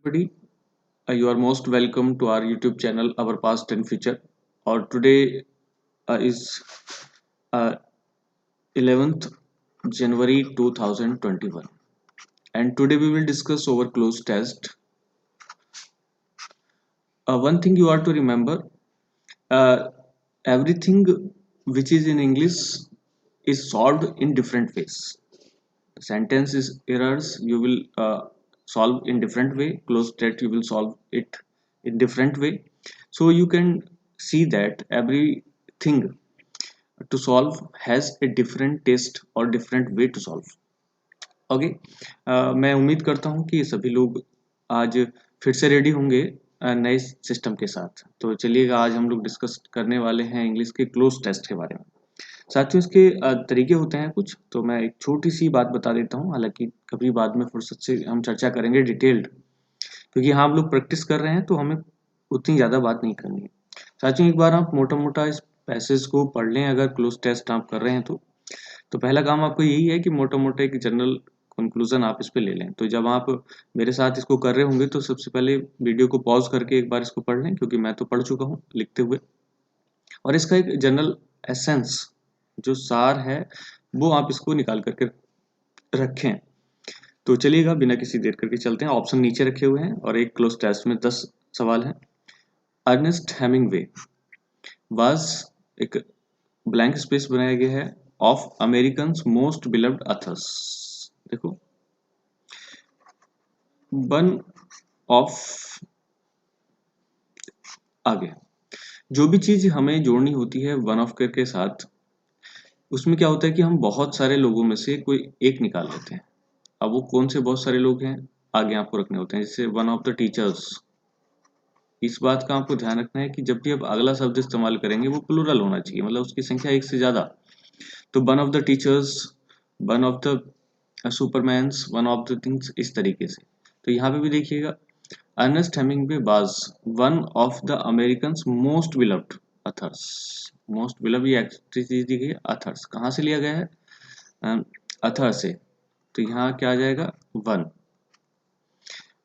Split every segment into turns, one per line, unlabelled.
Everybody, you are most welcome to our YouTube channel, Our Past and Future. Or today is uh, 11th January 2021, and today we will discuss over closed test. One thing you are to remember: uh, everything which is in English is solved in different ways. Sentences errors you will solve in different way. Closed test you will solve it in different way. So you can see that everything to solve has a different test or different way to solve. Okay. मैं उम्मीद करता हूँ कि सभी लोग आज फिर से रेडी होंगे नए सिस्टम के साथ। तो चलिएगा, आज हम लोग डिस्कस करने वाले हैं इंग्लिश के क्लोज टेस्ट के बारे में। साथियों, इसके तरीके होते हैं कुछ, तो मैं एक छोटी सी बात बता देता हूँ। हालांकि कभी बाद में फुर्सत से हम चर्चा करेंगे डिटेल्ड, क्योंकि यहाँ हम लोग प्रैक्टिस कर रहे हैं तो हमें उतनी ज़्यादा बात नहीं करनी है। साथियों, एक बार आप मोटा मोटा इस पैसेज को पढ़ लें अगर क्लोज टेस्ट आप कर रहे हैं तो पहला काम आपको यही है कि मोटा मोटा एक जनरल कंक्लूजन आप इस पे ले लें। तो जब आप मेरे साथ इसको कर रहे होंगे तो सबसे पहले वीडियो को पॉज करके एक बार इसको पढ़ लें, क्योंकि मैं तो पढ़ चुका हूँ लिखते हुए। और इसका एक जनरल एसेंस जो सार है वो आप इसको निकाल करके रखें। तो चलिएगा, बिना किसी देर करके चलते हैं। ऑप्शन नीचे रखे हुए हैं और एक क्लोज टेस्ट में 10 सवाल हैं। अर्नेस्ट हेमिंगवे वाज, एक ब्लैंक स्पेस बनाया गया है, of American most beloved others. देखो, वन ऑफ, आगे जो भी चीज हमें जोड़नी होती है वन ऑफ के साथ, उसमें क्या होता है कि हम बहुत सारे लोगों में से कोई एक निकाल लेते हैं। अब वो कौन से बहुत सारे लोग हैं आगे आपको रखने होते हैं। जैसे वन ऑफ द टीचर्स, इस बात का आपको ध्यान रखना है कि जब भी आप अगला शब्द इस्तेमाल करेंगे वो प्लूरल होना चाहिए, मतलब उसकी संख्या एक से ज्यादा। तो one of the teachers, one of the supermans, one of the things, इस तरीके से। तो यहाँ पे भी देखिएगा, Ernest Hemingway was one of the American most beloved authors. Most beloved ये एक्स्ट्रा चीज दी गई है। अथर्स कहाँ से लिया गया है? अथर से। तो यहाँ क्या आ जाएगा?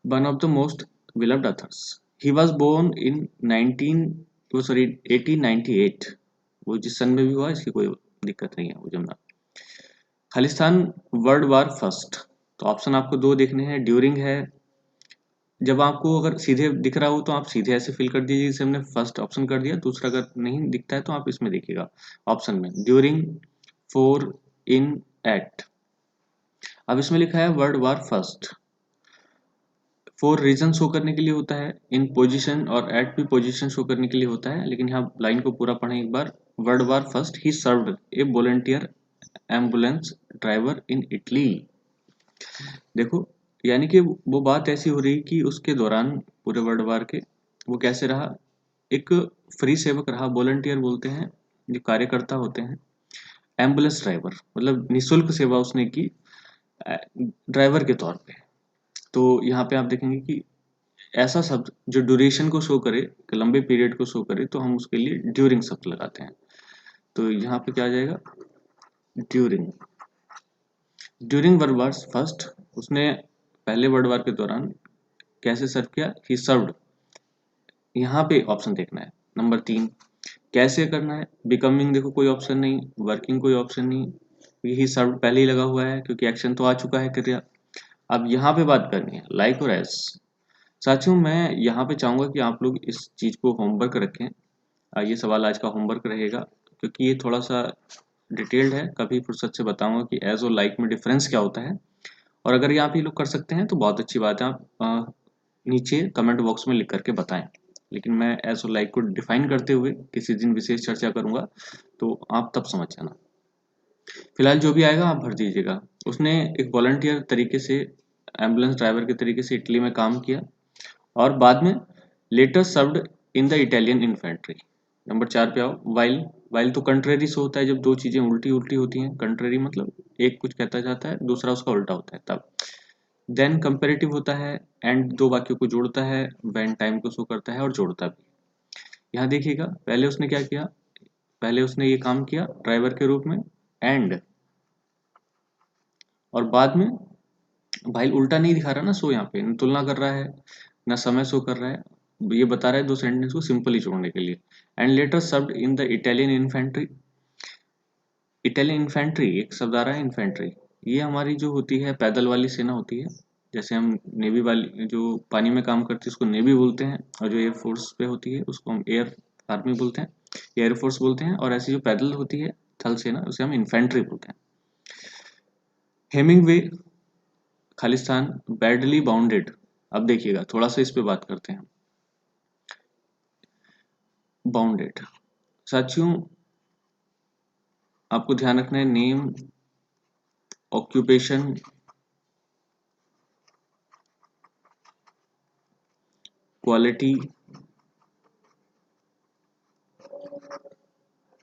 One of the most beloved authors. He was born in 1898। वो जिस सन में भी हुआ इसकी कोई दिक्कत नहीं है, वो जमना। Khalistan world war first. तो ऑप्शन आपको दो देखने हैं। ड्यूरिंग है, जब आपको अगर सीधे दिख रहा हो तो आप सीधे ऐसे फिल कर दीजिए जैसे हमने फर्स्ट ऑप्शन कर दिया। दूसरा अगर नहीं दिखता है तो आप इसमें देखिएगा ऑप्शन में, ड्यूरिंग, फोर, इन, एट। अब इसमें लिखा है world war first. For reason show करने के लिए होता है, इन पोजीशन और एट भी पोजीशन शो करने के लिए होता है। लेकिन यहाँ लाइन को पूरा पढ़ें एक बार। World war first he served a volunteer ambulance driver in Italy. देखो, यानी कि वो बात ऐसी हो रही कि उसके दौरान पूरे वर्ल्ड वार के वो कैसे रहा, एक फ्री सेवक रहा। वॉलंटियर बोलते हैं जो कार्यकर्ता होते हैं। एम्बुलेंस ड्राइवर मतलब निःशुल्क सेवा उसने की ड्राइवर के तौर पे। तो यहाँ पे आप देखेंगे कि ऐसा शब्द जो ड्यूरेशन को शो करे, लंबे पीरियड को शो करे, तो हम उसके लिए ड्यूरिंग शब्द लगाते हैं। तो यहाँ पे क्या आ जाएगा? During. During world war first, उसने पहले वर्ल्ड वार के दौरान कैसे सर्व किया? ही सर्व्ड। यहाँ पे ऑप्शन देखना है नंबर 3। कैसे करना है? बिकमिंग देखो कोई ऑप्शन नहीं, वर्किंग कोई ऑप्शन नहीं, ही सर्व्ड पहले ही लगा हुआ है क्योंकि एक्शन तो आ चुका है, क्रिया। अब यहाँ पे बात करनी है लाइक और एस। साथियों, मैं यहाँ पे चाहूंगा कि आप लोग इस चीज को होमवर्क रखें। ये सवाल आज का होमवर्क रहेगा, क्योंकि ये थोड़ा सा डिटेल्ड है। कभी फुर्सत से बताऊंगा कि एज और लाइक में डिफरेंस क्या होता है। और अगर ये आप ही लोग कर सकते हैं तो बहुत अच्छी बात है। आप नीचे कमेंट बॉक्स में लिख करके बताएं। लेकिन मैं एज और लाइक को डिफाइन करते हुए किसी दिन विशेष चर्चा करूंगा, तो आप तब समझ जाना। फिलहाल जो भी आएगा आप भर दीजिएगा। उसने एक वॉलंटियर तरीके से, एम्बुलेंस ड्राइवर के तरीके से इटली में काम किया, और बाद में later served in the Italian infantry. Number 4 पे आओ। वाइल। वाइल तो कंट्रेरी से होता है, जब दो चीजें उल्टी उल्टी होती हैं। कंट्रेरी मतलब एक कुछ कहता जाता है, दूसरा उसका उल्टा होता है, तब। देन कंपेरेटिव होता है, एंड दो वाक्यों को जोड़ता है, व्हेन टाइम को शो करता है और जोड़ता भी। यहाँ देखिएगा, पहले उसने क्या किया? पहले उसने ये काम किया ड्राइवर के रूप में, एंड, और बाद में भाई उल्टा नहीं दिखा रहा ना सो, यहाँ पे न तुलना कर रहा है ना समय शो कर रहा है, ये बता रहा है दो सेंटेंस को सिंपली जोड़ने के लिए। And later served in the Italian infantry. Italian infantry एक शब्द आ रहा है, इन्फेंट्री, ये हमारी जो होती है पैदल वाली सेना होती है। जैसे हम नेवी वाली जो पानी में काम करती है उसको नेवी बोलते हैं, और जो एयरफोर्स पे होती है उसको हम एयर आर्मी बोलते हैं, एयरफोर्स बोलते हैं। और ऐसी जो पैदल होती है थल सेना उसे हम इन्फेंट्री बोलते हैं। Hemingway, Khalistan, badly bounded. अब देखिएगा थोड़ा सा इस पे बात करते हैं। बाउंडेड, साथियों आपको ध्यान रखना है, name, occupation, quality,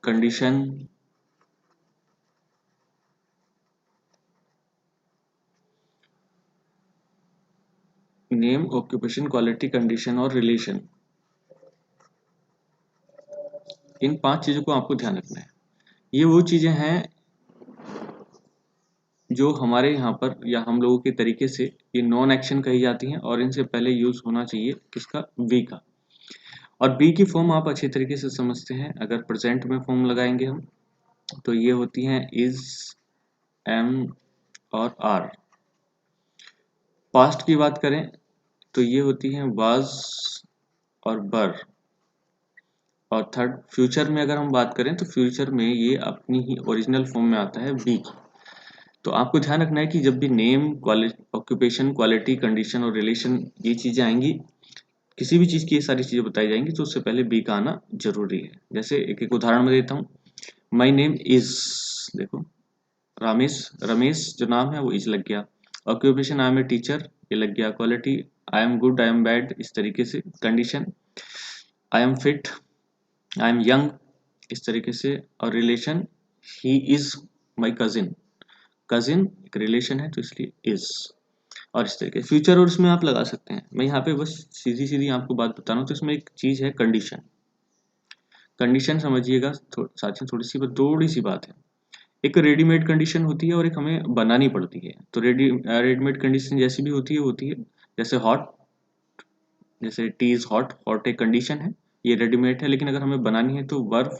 condition, name, occupation, quality, condition और रिलेशन, इन 5 चीजों को आपको ध्यान रखना है। ये वो चीजें हैं जो हमारे यहाँ पर या हम लोगों के तरीके से ये नॉन एक्शन कही जाती हैं, और इनसे पहले यूज होना चाहिए किसका, बी का। और बी की फॉर्म आप अच्छी तरीके से समझते हैं, अगर प्रेजेंट में फॉर्म लगाएंगे हम तो ये होती हैं इज, एम और आर। पास्ट की बात करें तो ये होती हैं वाज और बर। और थर्ड फ्यूचर में अगर हम बात करें तो फ्यूचर में ये अपनी ही ओरिजिनल फॉर्म में आता है बी की। तो आपको ध्यान रखना है कि जब भी नेम, ऑक्यूपेशन, क्वालिटी, कंडीशन और रिलेशन ये चीजें आएंगी, किसी भी चीज की ये सारी चीजें बताई जाएंगी तो उससे पहले बी का आना जरूरी है। जैसे एक एक उदाहरण में देता हूँ। माई नेम इज, देखो रमेश, रमेश जो नाम है वो इज लग गया। Occupation I am a teacher, ये लग गया। Quality I am good, I am bad, इस तरीके से। Condition I am fit, I am young, इस तरीके से। और relation he is my cousin, cousin एक रिलेशन है तो इसलिए इज। और इस तरीके फ्यूचर और उसमें आप लगा सकते हैं। मैं यहाँ पे बस सीधी सीधी आपको बात बता रहा हूँ। तो इसमें एक चीज है कंडीशन। कंडीशन समझिएगा साथियों, थोड़ी सी बात है। एक रेडीमेड कंडीशन होती है और एक हमें बनानी पड़ती है। तो रेडीमेड कंडीशन जैसी भी होती है जैसे हॉट, जैसे टी इज हॉट, हॉट एक कंडीशन है, ये रेडीमेड है। लेकिन अगर हमें बनानी है तो वर्ब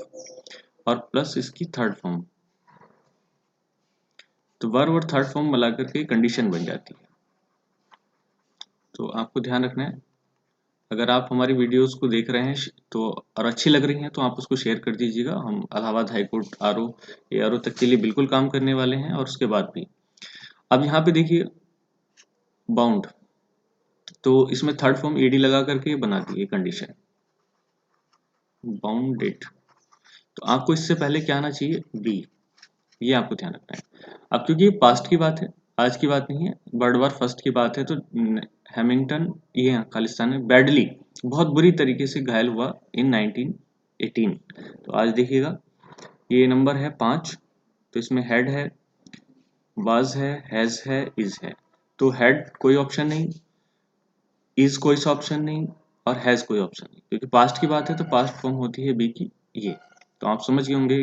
और प्लस इसकी थर्ड फॉर्म, तो वर्ब और थर्ड फॉर्म मिला करके कंडीशन बन जाती है। तो आपको ध्यान रखना है। अगर आप हमारी वीडियोस को देख रहे हैं तो और अच्छी लग रही हैं तो आप उसको शेयर कर दीजिएगा। हम इलाहाबाद हाईकोर्ट आरओ, ये आरओ तक के लिए बिल्कुल काम करने वाले हैं, और उसके बाद भी। अब यहाँ पे देखिए बाउंड, तो इसमें थर्ड फॉर्म एडी लगा करके बना दी है कंडीशन, बाउंडेड। तो आपको इससे पहले क्या आना चाहिए, बी, ये आपको ध्यान रखना है। अब क्योंकि ये पास्ट की बात है, आज की बात नहीं है, वर्ल्ड वॉर फर्स्ट की बात है, तो हैमिंगटन ये खालिस्तान में बैडली, बहुत बुरी तरीके से घायल हुआ इन 1918। तो आज देखिएगा ये नंबर है 5। तो इसमें हेड है, वाज है, हैज है, इज है। तो हेड कोई ऑप्शन नहीं, इज कोई सा ऑप्शन नहीं, और हैज कोई ऑप्शन नहीं, क्योंकि पास्ट की बात है तो पास्ट फॉर्म होती है बी की ये। तो आप समझ गए होंगे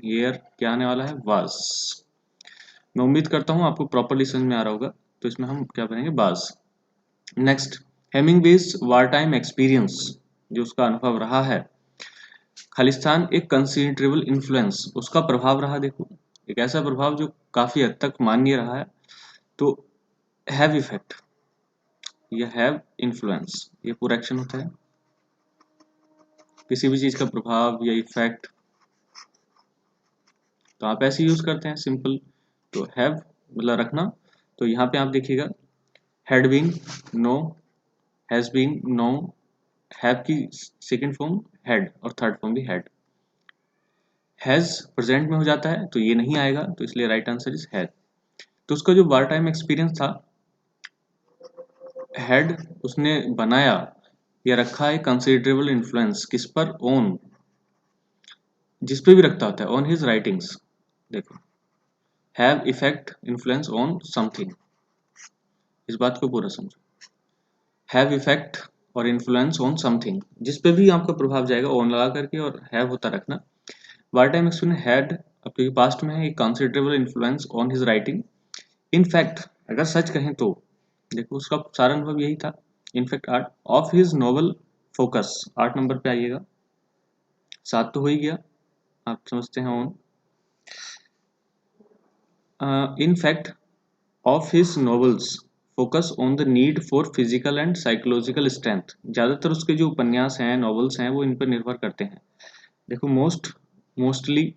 ईयर क्या आने वाला है, वाज। मैं उम्मीद करता हूँ आपको प्रॉपरली समझ में आ रहा होगा। तो इसमें हम क्या करेंगे, बाज। नेक्स्ट, हेमिंगवेज वार टाइम एक्सपीरियंस, जो उसका अनुभव रहा है। खालिस्तान एक कंसिडरेबल इन्फ्लुएंस, उसका प्रभाव रहा। देखो एक ऐसा प्रभाव जो काफी हद तक मान्य रहा है। तो हैव इफेक्ट या हैव इन्फ्लुएंस, ये पूरा एक्शन होता है, किसी भी चीज का प्रभाव या इफेक्ट। तो आप ऐसे यूज करते हैं सिंपल। तो हैव मतलब रखना। तो यहाँ पे आप देखिएगा had been, no, has been, no, have की सेकंड फॉर्म हैड और थर्ड फॉर्म भी हैड। हैज प्रेजेंट में हो जाता है तो ये नहीं आएगा, तो इसलिए राइट आंसर इज हैड। तो उसका जो वार टाइम एक्सपीरियंस था, हैड उसने बनाया या रखा है कंसिडरेबल इन्फ्लुएंस किस पर, ओन, जिस पे भी रखता होता है, ऑन हिज राइटिंग्स। देखो have effect influence on something, इस बात को पूरा समझो। हैव इफेक्ट और इन्फ्लुएंस ऑन समथिंग, जिस पे भी आपका प्रभाव जाएगा ऑन लगा करके और हैव होता रखना। वार टाइम एक्सपीरियंस हैड, आपके पास्ट में है, एक considerable influence on his writing. In fact अगर सच कहें तो देखो उसका सारा अनुभव यही था। In fact art of his novel focus, 8 number पे आइएगा। 7 तो हो ही गया, आप समझते हैं on. In fact of his novels focus on the need for physical and psychological strength. ज़्यादातर उसके जो उपन्यास हैं, नॉवेल्स हैं, वो इन पर निर्भर करते हैं। देखो मोस्टली,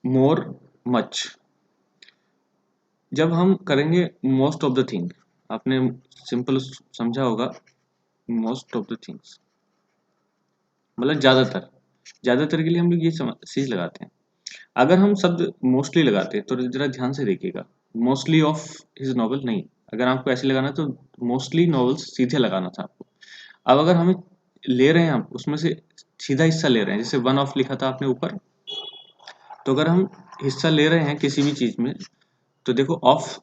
मोर, मच। जब हम करेंगे मोस्ट ऑफ द थिंग, आपने सिंपल समझा होगा, मोस्ट ऑफ द थिंग्स मतलब ज़्यादातर। ज़्यादातर के लिए हम लोग ये चीज़ लगाते हैं। अगर हम शब्द मोस्टली लगाते हैं तो जरा ध्यान से देखिएगा, मोस्टली ऑफ हिज नॉवल नहीं। अगर आपको ऐसे लगाना तो मोस्टली नॉवेल्स सीधे लगाना था आपको। अब अगर हमें ले रहे हैं, आप उसमें से सीधा हिस्सा ले रहे हैं, जैसे वन ऑफ लिखा था आपने ऊपर, तो अगर हम हिस्सा ले रहे हैं किसी भी चीज़ में, तो देखो ऑफ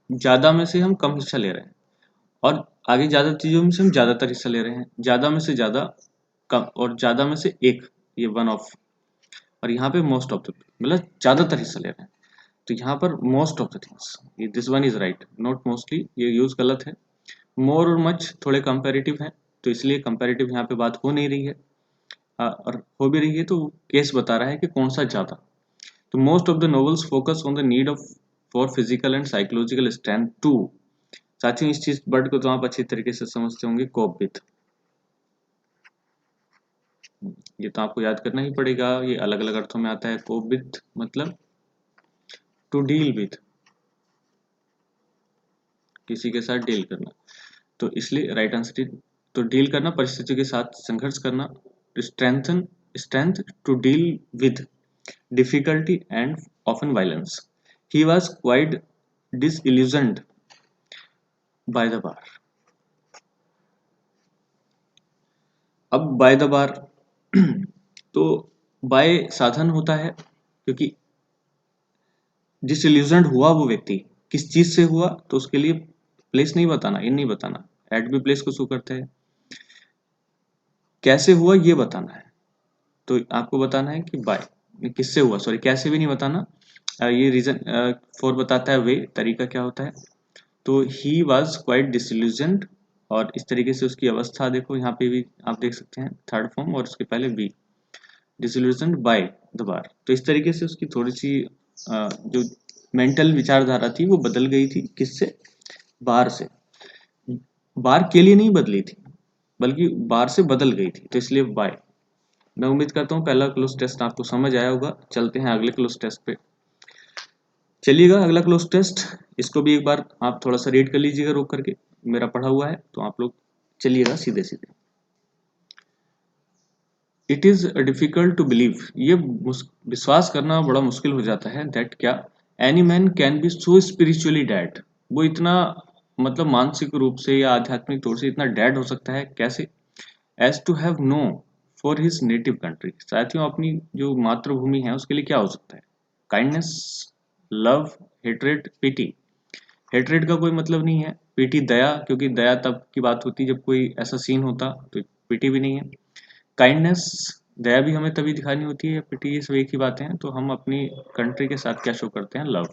ज़्यादा में से हम कम हिस्सा ले रहे हैं, और आगे ज़्यादा चीज़ों में से हम ज़्यादातर हिस्सा ले रहे हैं, ज़्यादा में से ज़्यादा कम, और ज़्यादा में से एक, ये वन ऑफ। और यहाँ पे मोस्ट ऑफ द मतलब ज़्यादातर हिस्सा ले रहे हैं, तो यहाँ पर मोस्ट ऑफ द थिंग्स, ये this one is right, not mostly, ये यूज़ गलत है। मोर और मच थोड़े कंपैरेटिव हैं, तो इसलिए कंपैरेटिव यहाँ पे बात हो नहीं रही है। और हो भी रही है तो केस बता रहा है कि कौन सा ज़्यादा। तो most of the novels focus on the need of for physical and psychological strength to. साथियों इस चीज वर्ड को तो आप अच्छी तरीके से समझते होंगे, कोप विथ। ये तो आपको याद करना ही पड़ेगा, ये अलग अलग अर्थों में आता है। कोप विथ मतलब टू डील विथ, किसी के साथ डील करना, तो इसलिए राइट आंसर, तो डील करना, परिस्थिति के साथ संघर्ष करना। Strengthen, strength to deal with difficulty and often violence. He was quite disillusioned by the bar. अब बाय द बार तो बाय साधन होता है, क्योंकि डिसइल्यूजनड हुआ वो व्यक्ति किस चीज से हुआ, तो उसके लिए प्लेस नहीं बताना, इन नहीं बताना, एट भी प्लेस को शो करते हैं। कैसे हुआ ये बताना है, तो आपको बताना है कि बाय किससे हुआ, सॉरी कैसे भी नहीं बताना। ये रीजन फॉर बताता है, वे तरीका क्या होता है। तो ही वॉज क्वाइट डिसइल्यूजनड, और इस तरीके से उसकी अवस्था देखो, यहाँ पे भी आप देख सकते हैं थर्ड फॉर्म और उसके पहले बी, डिसइल्यूजनड बाय द बार। तो इस तरीके से उसकी थोड़ी सी जो मेंटल विचारधारा थी वो बदल गई थी, किससे, बार से। बार के लिए नहीं बदली थी, बल्कि बार से बदल गई थी, तो इसलिए बाय। मैं उम्मीद करता हूँ पहला क्लोज टेस्ट आपको समझ आया होगा। चलते हैं अगले क्लोज टेस्ट पे। चलिएगा अगला क्लोज टेस्ट, इसको भी एक बार आप थोड़ा सा रीड कर लीजिएगा रोक करके, मेरा पढ़ा हुआ है, तो आप लोग चलिएगा सीधे सीधे। It is difficult to believe, ये विश्वास करना बड़ा मुश्किल हो जाता है, दैट क्या, any man can be so spiritually dead. वो इतना मतलब मानसिक रूप से या आध्यात्मिक तौर से इतना डेड हो सकता है, कैसे, as to have no for his native country. साथियों अपनी जो मातृभूमि है उसके लिए क्या हो सकता है, काइंडनेस, लव, हेट्रेड, पिटी। हेट्रेड का कोई मतलब नहीं है, पिटी दया, क्योंकि दया तब की बात होती जब कोई ऐसा सीन होता, तो पिटी भी नहीं है। काइंडनेस, दया भी हमें तभी दिखानी होती है, पिटी, ये सब एक ही बातें हैं। तो हम अपनी कंट्री के साथ क्या शो करते हैं, love.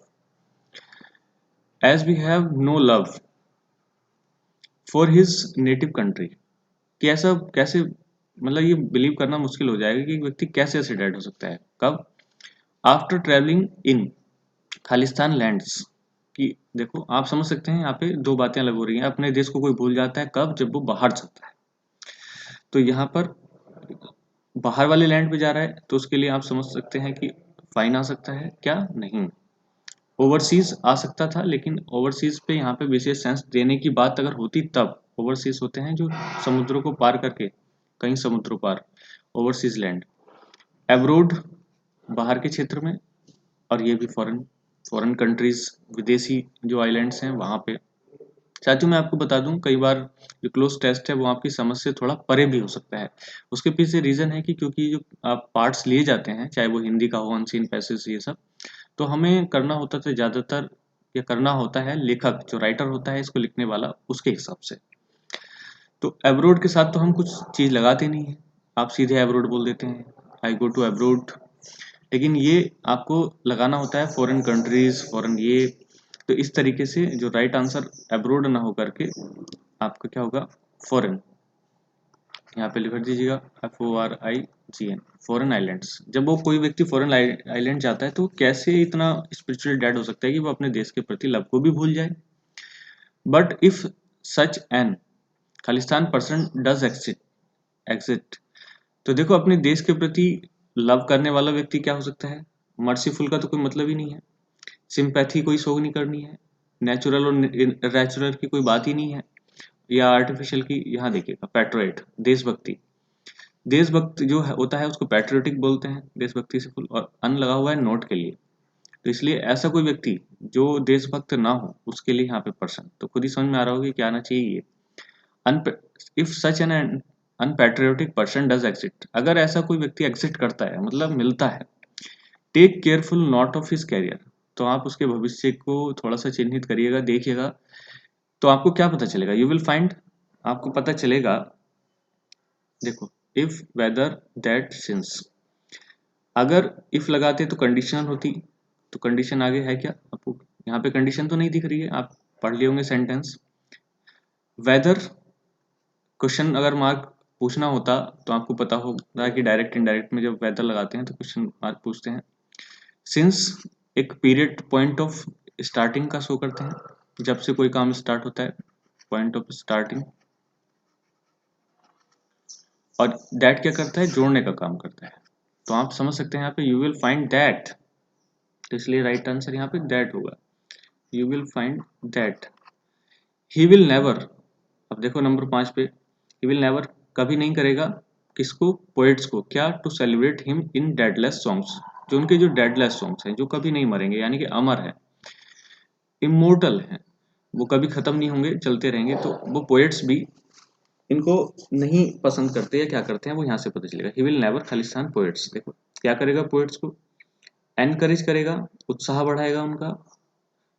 As we have no love for his native country, कि ऐसा कैसे, मतलब ये बिलीव करना मुश्किल हो जाएगा कि एक व्यक्ति कैसे ऐसे डेड हो सकता है, कब, after travelling in Khalistan lands. कि देखो आप समझ सकते हैं यहाँ पे दो बातें अलग हो रही हैं। अपने देश को कोई भूल जाता है कब, जब वो बाहर जाता है। तो यहाँ पर बाहर वाले लैंड पे जा रहा है, तो उसके लिए आप समझ सकते हैं कि फाइन आ सकता है, क्या नहीं, ओवरसीज आ सकता था, लेकिन ओवरसीज पे यहाँ पे विशेष सेंस देने की बात अगर होती तब। ओवरसीज होते हैं जो समुद्रों को पार करके, कई समुद्रों पार, ओवरसीज लैंड। एब्रोड, बाहर के क्षेत्र में, और ये भी फॉरेन, फॉरेन कंट्रीज, विदेशी जो आइलैंड्स हैं वहाँ पे। साथियों मैं आपको बता दूं, कई बार जो क्लोज टेस्ट है वो आपकी समझ से थोड़ा परे भी हो सकता है। उसके पीछे रीजन है कि क्योंकि जो आप पार्ट्स लिए जाते हैं, चाहे वो हिंदी का हो, अनसीन पैसेज, ये सब, तो हमें करना होता था ज़्यादातर, या करना होता है लेखक जो राइटर होता है इसको लिखने वाला, उसके हिसाब से। तो एब्रोड के साथ तो हम कुछ चीज़ लगाते नहीं है, आप सीधे एब्रोड बोल देते हैं, आई गो टू एब्रोड। लेकिन ये आपको लगाना होता है फॉरेन कंट्रीज, फॉरेन ये, तो इस तरीके से जो राइट आंसर अब्रोड ना हो करके आपका क्या होगा, फॉरेन। यहाँ पे लिख दीजिएगा FORIGN, फॉरेन आइलैंड्स। जब वो कोई व्यक्ति फॉरेन आइलैंड जाता है तो कैसे इतना स्पिरिचुअल डेड हो सकता है कि वो अपने देश के प्रति लव को भी भूल जाए। But if such N Khalistan person does exit, तो देखो अपने देश के प्रति लव करने वाला व्यक्ति क्या हो सकता है, मर्सीफुल का तो कोई मतलब ही नहीं है, सिंपैथी कोई शो नहीं करनी है, नेचुरल और नेचुरल की कोई बात ही नहीं है, या आर्टिफिशियल की। यहाँ देखिएगा पैट्रियट, देशभक्ति। देशभक्त जो है होता है उसको पैट्रियोटिक बोलते हैं, देशभक्ति से फुल, और अन लगा हुआ है नोट के लिए। तो इसलिए ऐसा कोई व्यक्ति जो देशभक्त ना हो उसके लिए यहाँ पे पर्सन, तो खुद ही समझ में आ रहा होगा कि क्या आना चाहिए ये। If such an unpatriotic person does exit, अगर ऐसा कोई व्यक्ति एग्जिट करता है मतलब मिलता है, take careful note of his career, तो आप उसके भविष्य को थोड़ा सा चिन्हित करिएगा, देखिएगा। तो आपको क्या पता चलेगा, यू विल फाइंड, आपको पता चलेगा। देखो इफ वेदर दैट सिंस, अगर इफ लगाते तो कंडीशनल होती, तो कंडीशन आगे है क्या आपको, यहाँ पे कंडीशन तो नहीं दिख रही है, आप पढ़ लिए होंगे सेंटेंस। वेदर क्वेश्चन अगर मार्क पूछना होता तो आपको पता होगा कि डायरेक्ट इनडायरेक्ट में जब वेदर लगाते हैं तो क्वेश्चन मार्क पूछते हैं। सिंस एक पीरियड पॉइंट ऑफ स्टार्टिंग का शो करते हैं, जब से कोई काम स्टार्ट होता है, पॉइंट ऑफ स्टार्टिंग। और दैट क्या करता है, जोड़ने का काम करता है। तो आप समझ सकते हैं यहाँ पे यू विल फाइंड दैट, तो इसलिए राइट आंसर यहाँ पे दैट होगा, you will find that. He will never, अब देखो नंबर 5 पे, ही विल नेवर कभी नहीं करेगा, किसको, पोएट्स को, क्या, to celebrate him in deathless songs, जो उनके जो डेडलेस सॉन्ग्स हैं जो कभी नहीं मरेंगे, यानी कि अमर है, इमोर्टल है, वो कभी खत्म नहीं होंगे, चलते रहेंगे। तो वो पोएट्स भी इनको नहीं पसंद करते या क्या करते हैं वो यहाँ से पता चलेगा। He will never Khalistan poets, देखो क्या करेगा, पोएट्स को एनकरेज करेगा, उत्साह बढ़ाएगा उनका।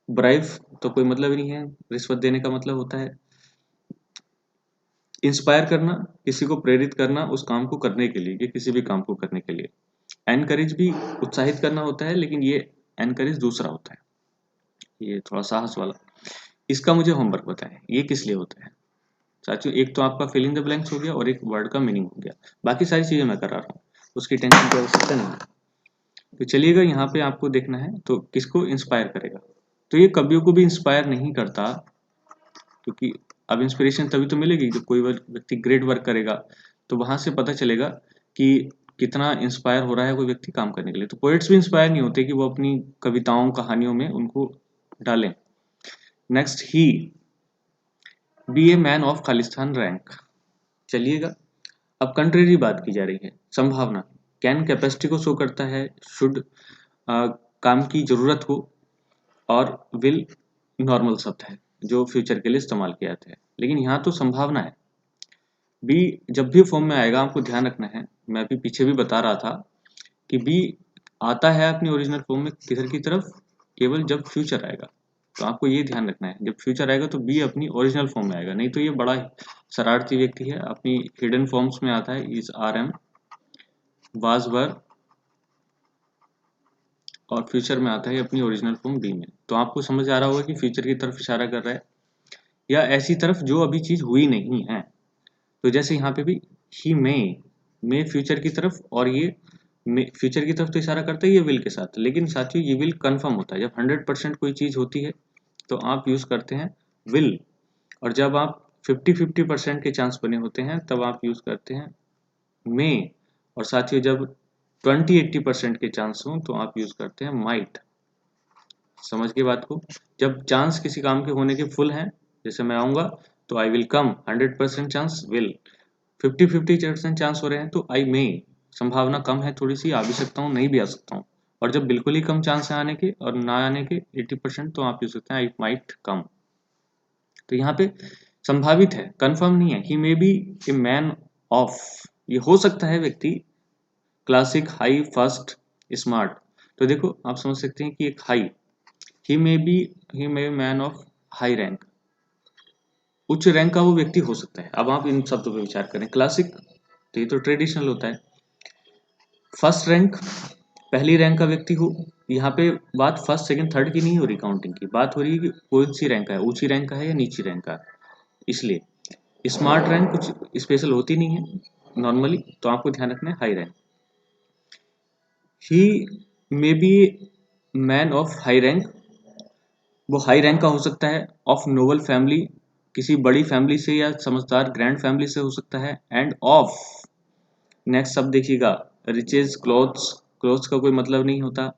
ब्राइव तो कोई मतलब ही नहीं है, रिश्वत देने का मतलब होता है। इंस्पायर करना, किसी को प्रेरित करना उस काम को करने के लिए, कि किसी भी काम को करने के लिए। एनकरेज भी उत्साहित करना होता है, लेकिन ये एनकरेज दूसरा होता है, ये थोड़ा साहस वाला। इसका मुझे होमवर्क बताएं, ये किस लिए होता है साथियों। एक तो आपका फिल इन द ब्लैंक्स हो गया और एक वर्ड का मीनिंग हो गया, बाकी सारी चीजें मैं करा रहा हूँ, उसकी टेंशन की आवश्यकता नहीं है। तो चलिएगा यहाँ पे आपको देखना है, तो किसको इंस्पायर करेगा, तो ये कवियों को भी इंस्पायर नहीं करता, क्योंकि अब इंस्पिरेशन तभी तो मिलेगी जब कोई व्यक्ति ग्रेट वर्क करेगा, तो वहां से पता चलेगा कि कितना इंस्पायर हो रहा है कोई व्यक्ति काम करने के लिए। तो पोएट्स भी इंस्पायर नहीं होते कि वो अपनी कविताओं कहानियों में उनको डालें। Next, he be a man of Khalistan rank. चलिएगा अब कंट्रेरी बात की जा रही है, संभावना। कैन कैपेसिटी को शो करता है, शुड काम की जरूरत को, और विल नॉर्मल शब्द है जो फ्यूचर के लिए इस्तेमाल किया जाता है, लेकिन यहाँ तो संभावना है। बी जब भी फॉर्म में आएगा आपको ध्यान रखना है, मैं अभी पीछे भी बता रहा था कि बी आता है अपनी ओरिजिनल फॉर्म में किधर की तरफ, केवल जब फ्यूचर आएगा। तो आपको ये ध्यान रखना है, जब फ्यूचर आएगा तो बी अपनी ओरिजिनल फॉर्म में आएगा, नहीं तो ये बड़ा शरारती व्यक्ति है, अपनी हिडन फॉर्म्स में आता है, इज, आर, एम, वाज, वर, और फ्यूचर में आता है अपनी ओरिजिनल फॉर्म बी में। तो आपको समझ आ रहा होगा कि फ्यूचर की तरफ इशारा कर रहा है, या ऐसी तरफ जो अभी चीज हुई नहीं है। तो जैसे यहाँ पे भी ही मे फ्यूचर की तरफ, और ये फ्यूचर की तरफ तो इशारा करता है ये विल के साथ, लेकिन साथियों ये विल कंफर्म होता है जब 100% कोई चीज होती है तो आप यूज करते हैं विल, और जब आप 50-50% के चांस बने होते हैं तब आप यूज करते हैं मे, और साथियों जब 20-80% के चांस हों तो आप यूज करते हैं माइट। समझ के बात को, जब चांस किसी काम के होने के फुल हैं, जैसे मैं आऊंगा तो I will come, 100% chance will, 50-50% chance हो रहे हैं तो आई मे, संभावना कम है थोड़ी सी, आ भी सकता हूँ नहीं भी आ सकता हूँ। और जब बिल्कुल ही कम चांस है आने के और ना आने के 80%, तो आप यूज करते हैं आई माइट कम। तो यहाँ पे संभावित है, कंफर्म नहीं है। He may be a man of, ये हो सकता है व्यक्ति क्लासिक, हाई, फर्स्ट, स्मार्ट। तो देखो आप समझ सकते हैं कि एक high, he may B man of high rank, उच्च रैंक का वो व्यक्ति हो सकता है। अब आप इन शब्दों पे विचार करें, क्लासिक तो ये तो ट्रेडिशनल होता है, फर्स्ट रैंक पहली रैंक का व्यक्ति हो, यहाँ पे बात फर्स्ट सेकंड थर्ड की नहीं हो रही, काउंटिंग की बात हो रही है कि कौन सी रैंक है, ऊंची रैंक का है या नीची रैंक का है। इसलिए स्मार्ट रैंक कुछ स्पेशल होती नहीं है नॉर्मली, तो आपको ध्यान रखना है high rank. He may B man of high rank, वो हाई रैंक का हो सकता है, ऑफ नोबल फैमिली, किसी बड़ी फैमिली से या समझदार ग्रैंड फैमिली से हो सकता है, एंड ऑफ, नेक्स्ट सब देखिएगा, रिचेज क्लोथ्स, क्लोथ्स का कोई मतलब नहीं होता,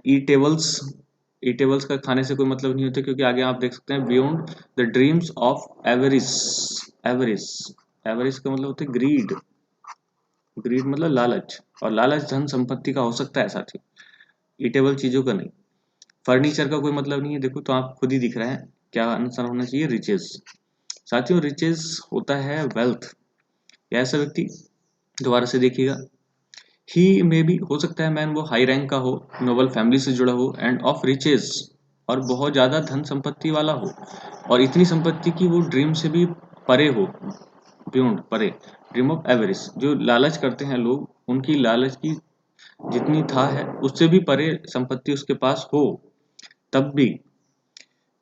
ईटेबल्स, ईटेबल्स का खाने से कोई मतलब नहीं होता, क्योंकि आगे आप देख सकते हैं beyond the dreams of avarice, avarice, avarice का मतलब होता है ग्रीड, ग्रीड मतलब लालच, और लालच धन संपत्ति का हो सकता है साथियों, ईटेबल चीजों का नहीं। फर्नीचर का कोई मतलब नहीं है, देखो तो आप खुद ही दिख रहा है क्या आंसर होना चाहिए, रिचेज। साथियों रिचेज होता है वेल्थ, या ऐसा व्यक्ति, दोबारा से देखिएगा, ही में भी हो सकता है मैन वो हाई रैंक का हो, नोबल फैमिली से जुड़ा हो, एंड ऑफ रिचेज, और बहुत ज्यादा धन संपत्ति वाला हो, और इतनी संपत्ति की वो ड्रीम से भी परे हो, बियॉन्ड, परे, ड्रीम ऑफ एवरेज, जो लालच करते हैं लोग, उनकी लालच की जितनी था है उससे भी परे संपत्ति उसके पास हो तब भी,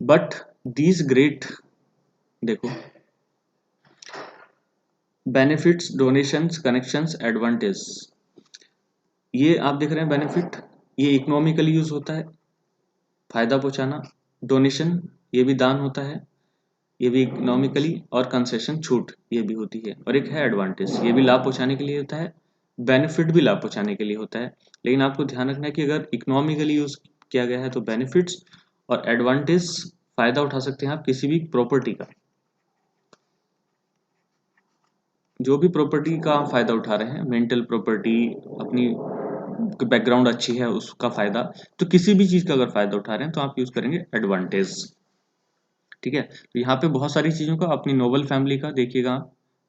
बट दीज ग्रेट, देखो, बेनिफिट्स, डोनेशंस, कनेक्शंस, एडवांटेज, ये आप देख रहे हैं बेनिफिट, ये इकोनॉमिकली यूज होता है, फायदा पहुंचाना, डोनेशन ये भी दान होता है, ये भी इकोनॉमिकली, और कंसेशन छूट ये भी होती है, और एक है एडवांटेज, ये भी लाभ पहुंचाने के लिए होता है, बेनिफिट भी लाभ पहुंचाने के लिए होता है। लेकिन आपको ध्यान रखना है कि अगर इकोनॉमिकली यूज किया गया है तो बेनिफिट्स, और एडवांटेज फायदा उठा सकते हैं आप किसी भी प्रॉपर्टी का, जो भी प्रॉपर्टी का आप फायदा उठा रहे हैं, मेंटल प्रॉपर्टी, अपनी बैकग्राउंड अच्छी है उसका फायदा, तो किसी भी चीज का अगर फायदा उठा रहे हैं तो आप यूज करेंगे एडवांटेज। ठीक है, तो यहाँ पे बहुत सारी चीजों का, अपनी नोबल फैमिली का देखिएगा,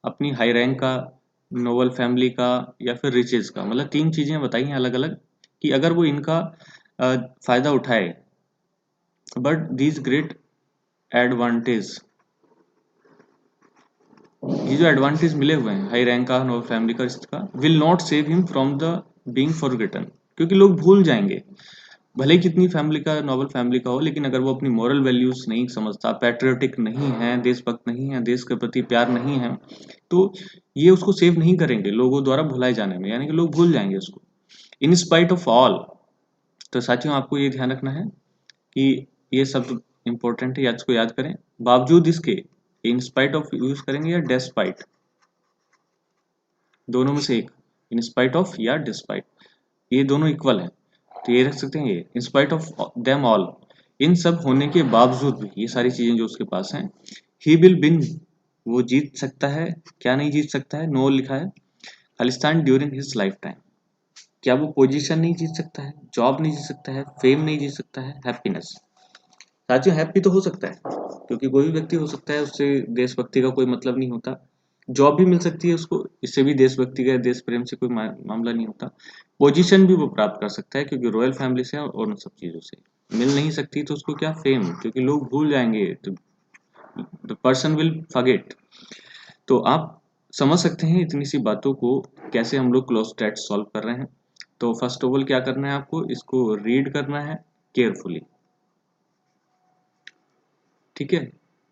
अपनी हाई रैंक का, नोबल फैमिली का, या फिर रिचेज का, मतलब तीन चीजें बताई हैं अलग अलग, कि अगर वो इनका फायदा उठाए, बट दीज ग्रेट एडवांटेज, ये जो एडवांटेज मिले हुए हैं हाई रैंक का, नोबल फैमिली का, इसका, will not save him from the being forgotten, क्योंकि लोग भूल जाएंगे, भले ही कितनी फैमिली का, नॉबल फैमिली का हो, लेकिन अगर वो अपनी मॉरल वैल्यूज नहीं समझता, पैट्रियोटिक नहीं है, देशभक्त नहीं है, देश के प्रति प्यार नहीं है, तो ये उसको सेव नहीं करेंगे लोगों द्वारा भुलाए जाने में, यानी कि लोग भूल जाएंगे उसको, इन स्पाइट ऑफ ऑल। तो साथियों आपको ये ध्यान रखना है कि ये सब इंपॉर्टेंट है, इसको याद करें, बावजूद इसके, इन स्पाइट ऑफ यूज करेंगे या डेस्पाइट, दोनों में से एक, इन स्पाइट ऑफ या डिस्पाइट, ये दोनों इक्वल है, तो ये रख सकते हैं, ये in spite of them all, इन सब होने के बावजूद भी, ये सारी चीजें जो उसके पास हैं, ही विल विन, वो जीत सकता है, क्या नहीं जीत सकता है, नो लिखा है, Khalistan during his life time, क्या वो पोजीशन नहीं जीत सकता है, जॉब नहीं जीत सकता है, फेम नहीं जीत सकता है, हैप्पीनेस। साथियों हैप्पी तो हो सकता है, क्योंकि कोई भी व्यक्ति हो सकता है, उससे देशभक्ति का कोई मतलब नहीं होता, जॉब भी मिल सकती है उसको, इससे भी देशभक्ति का, देश प्रेम से कोई मामला नहीं होता, पोजीशन भी वो प्राप्त कर सकता है क्योंकि रॉयल फैमिली से और उन सब चीजों से मिल नहीं सकती, तो उसको क्या, फेम, क्योंकि लोग भूल जाएंगे, तो द पर्सन विल फॉरगेट। तो आप समझ सकते हैं इतनी सी बातों को कैसे हम लोग क्लोज टेस्ट सॉल्व कर रहे हैं। तो फर्स्ट ऑफ ऑल क्या करना है, आपको इसको रीड करना है केयरफुली, ठीक है,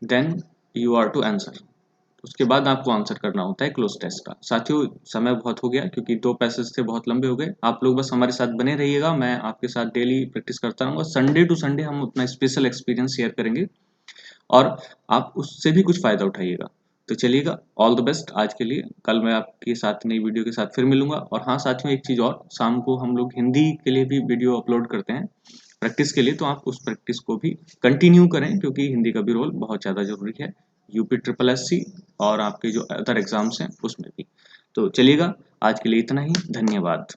then you are to answer, उसके बाद आपको आंसर करना होता है क्लोज टेस्ट का। साथियों समय बहुत हो गया, क्योंकि 2 पैसेज थे, बहुत लंबे हो गए, आप लोग बस हमारे साथ बने रहिएगा, मैं आपके साथ डेली प्रैक्टिस करता रहूंगा, संडे टू संडे हम अपना स्पेशल एक्सपीरियंस शेयर करेंगे, और आप उससे भी कुछ फायदा उठाइएगा। तो चलिएगा, ऑल द बेस्ट आज के लिए, कल मैं आपके साथ नई वीडियो के साथ फिर मिलूंगा। और हाँ साथियों, एक चीज़ और, शाम को हम लोग हिंदी के लिए भी वीडियो अपलोड करते हैं प्रैक्टिस के लिए, तो आप उस प्रैक्टिस को भी कंटिन्यू करें, क्योंकि हिंदी का भी रोल बहुत ज़्यादा जरूरी है, यूपी ट्रिपल एससी और आपके जो अदर एग्जाम्स हैं उसमें भी। तो चलिएगा, आज के लिए इतना ही, धन्यवाद।